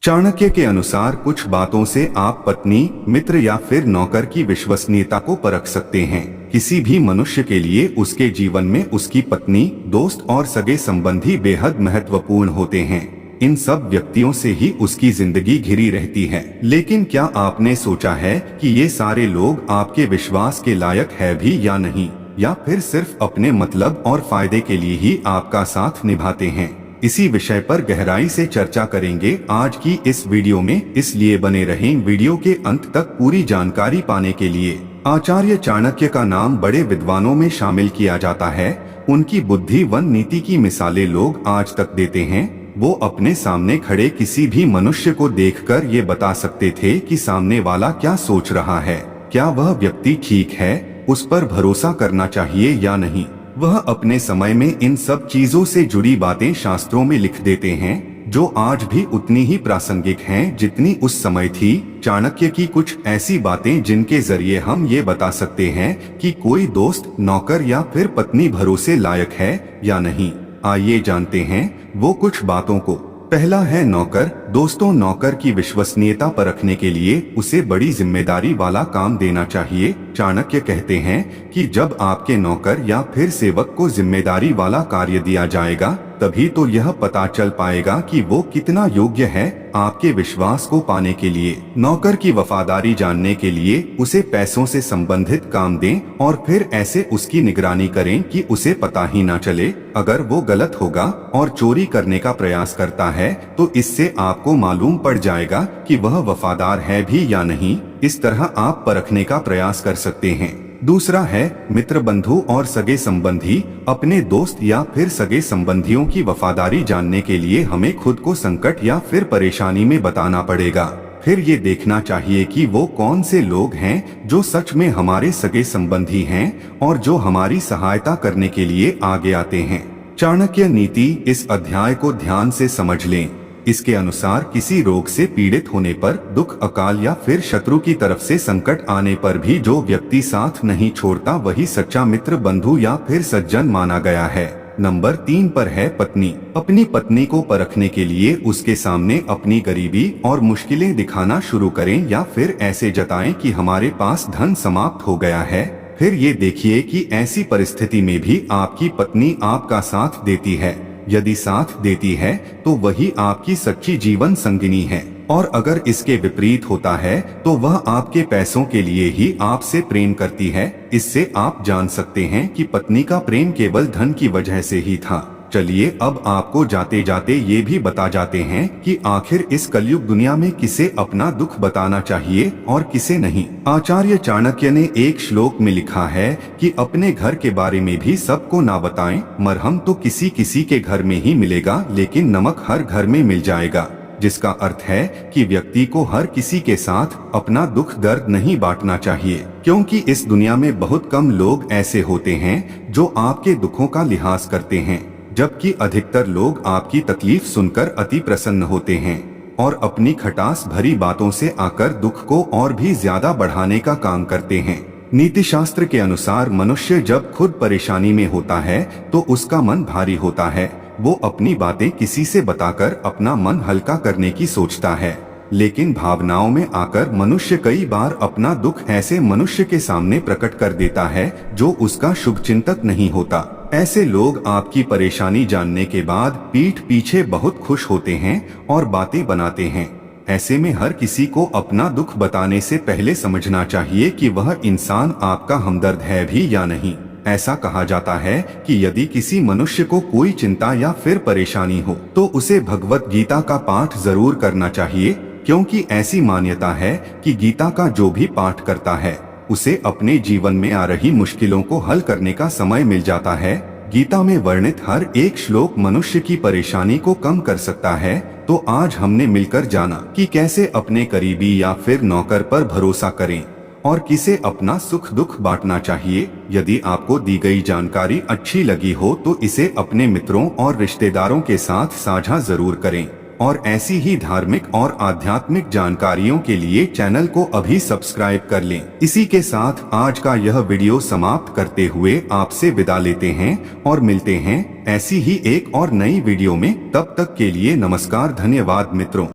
चाणक्य के अनुसार कुछ बातों से आप पत्नी, मित्र या फिर नौकर की विश्वसनीयता को परख सकते हैं। किसी भी मनुष्य के लिए उसके जीवन में उसकी पत्नी, दोस्त और सगे संबंधी बेहद महत्वपूर्ण होते हैं। इन सब व्यक्तियों से ही उसकी जिंदगी घिरी रहती है। लेकिन क्या आपने सोचा है कि ये सारे लोग आपके विश्वास के लायक है भी या नहीं, या फिर सिर्फ अपने मतलब और फायदे के लिए ही आपका साथ निभाते हैं? इसी विषय पर गहराई से चर्चा करेंगे आज की इस वीडियो में, इसलिए बने रहें वीडियो के अंत तक पूरी जानकारी पाने के लिए। आचार्य चाणक्य का नाम बड़े विद्वानों में शामिल किया जाता है। उनकी बुद्धिवन नीति की मिसालें लोग आज तक देते हैं। वो अपने सामने खड़े किसी भी मनुष्य को देखकर ये बता सकते थे कि सामने वाला क्या सोच रहा है, क्या वह व्यक्ति ठीक है, उस पर भरोसा करना चाहिए या नहीं। वह अपने समय में इन सब चीजों से जुड़ी बातें शास्त्रों में लिख देते हैं, जो आज भी उतनी ही प्रासंगिक हैं जितनी उस समय थी। चाणक्य की कुछ ऐसी बातें जिनके जरिए हम ये बता सकते हैं कि कोई दोस्त, नौकर या फिर पत्नी भरोसे लायक है या नहीं। आइए जानते हैं वो कुछ बातों को। पहला है नौकर। दोस्तों, नौकर की विश्वसनीयता परखने के लिए उसे बड़ी जिम्मेदारी वाला काम देना चाहिए। चाणक्य कहते हैं कि जब आपके नौकर या फिर सेवक को जिम्मेदारी वाला कार्य दिया जाएगा, तभी तो यह पता चल पाएगा कि वो कितना योग्य है आपके विश्वास को पाने के लिए। नौकर की वफादारी जानने के लिए उसे पैसों से संबंधित काम दें और फिर ऐसे उसकी निगरानी करें कि उसे पता ही ना चले। अगर वो गलत होगा और चोरी करने का प्रयास करता है तो इससे आपको मालूम पड़ जाएगा कि वह वफादार है भी या नहीं। इस तरह आप परखने का प्रयास कर सकते हैं। दूसरा है मित्र, बंधु और सगे संबंधी। अपने दोस्त या फिर सगे संबंधियों की वफादारी जानने के लिए हमें खुद को संकट या फिर परेशानी में बताना पड़ेगा। फिर ये देखना चाहिए कि वो कौन से लोग हैं जो सच में हमारे सगे संबंधी हैं और जो हमारी सहायता करने के लिए आगे आते हैं। चाणक्य नीति, इस अध्याय को ध्यान से समझ लें। इसके अनुसार किसी रोग से पीड़ित होने पर, दुख, अकाल या फिर शत्रु की तरफ से संकट आने पर भी जो व्यक्ति साथ नहीं छोड़ता वही सच्चा मित्र, बंधु या फिर सज्जन माना गया है। नंबर 3 पर है पत्नी। अपनी पत्नी को परखने के लिए उसके सामने अपनी गरीबी और मुश्किलें दिखाना शुरू करें या फिर ऐसे जताएं कि हमारे पास धन समाप्त हो गया है। फिर ये देखिए कि ऐसी परिस्थिति में भी आपकी पत्नी आपका साथ देती है। यदि साथ देती है तो वही आपकी सच्ची जीवन संगिनी है, और अगर इसके विपरीत होता है तो वह आपके पैसों के लिए ही आपसे प्रेम करती है। इससे आप जान सकते हैं कि पत्नी का प्रेम केवल धन की वजह से ही था। चलिए अब आपको जाते जाते ये भी बता जाते हैं कि आखिर इस कलयुग दुनिया में किसे अपना दुख बताना चाहिए और किसे नहीं। आचार्य चाणक्य ने एक श्लोक में लिखा है कि अपने घर के बारे में भी सबको ना बताएं। मरहम तो किसी किसी के घर में ही मिलेगा, लेकिन नमक हर घर में मिल जाएगा। जिसका अर्थ है कि व्यक्ति को हर किसी के साथ अपना दुख दर्द नहीं बांटना चाहिए, क्योंकि इस दुनिया में बहुत कम लोग ऐसे होते हैं जो आपके दुखों का लिहाज करते हैं, जबकि अधिकतर लोग आपकी तकलीफ सुनकर अति प्रसन्न होते हैं और अपनी खटास भरी बातों से आकर दुख को और भी ज्यादा बढ़ाने का काम करते हैं। नीति शास्त्र के अनुसार मनुष्य जब खुद परेशानी में होता है तो उसका मन भारी होता है। वो अपनी बातें किसी से बताकर अपना मन हल्का करने की सोचता है, लेकिन भावनाओं में आकर मनुष्य कई बार अपना दुख ऐसे मनुष्य के सामने प्रकट कर देता है जो उसका शुभचिंतक नहीं होता। ऐसे लोग आपकी परेशानी जानने के बाद पीठ पीछे बहुत खुश होते हैं और बातें बनाते हैं। ऐसे में हर किसी को अपना दुख बताने से पहले समझना चाहिए कि वह इंसान आपका हमदर्द है भी या नहीं। ऐसा कहा जाता है कि यदि किसी मनुष्य को कोई चिंता या फिर परेशानी हो तो उसे भगवत गीता का पाठ जरूर करना चाहिए, क्योंकि ऐसी मान्यता है कि गीता का जो भी पाठ करता है उसे अपने जीवन में आ रही मुश्किलों को हल करने का समय मिल जाता है। गीता में वर्णित हर एक श्लोक मनुष्य की परेशानी को कम कर सकता है। तो आज हमने मिलकर जाना कि कैसे अपने करीबी या फिर नौकर पर भरोसा करें और किसे अपना सुख दुख बांटना चाहिए। यदि आपको दी गई जानकारी अच्छी लगी हो तो इसे अपने मित्रों और रिश्तेदारों के साथ साझा जरूर करें, और ऐसी ही धार्मिक और आध्यात्मिक जानकारियों के लिए चैनल को अभी सब्सक्राइब कर लें। इसी के साथ आज का यह वीडियो समाप्त करते हुए आपसे विदा लेते हैं और मिलते हैं ऐसी ही एक और नई वीडियो में। तब तक के लिए नमस्कार, धन्यवाद मित्रों।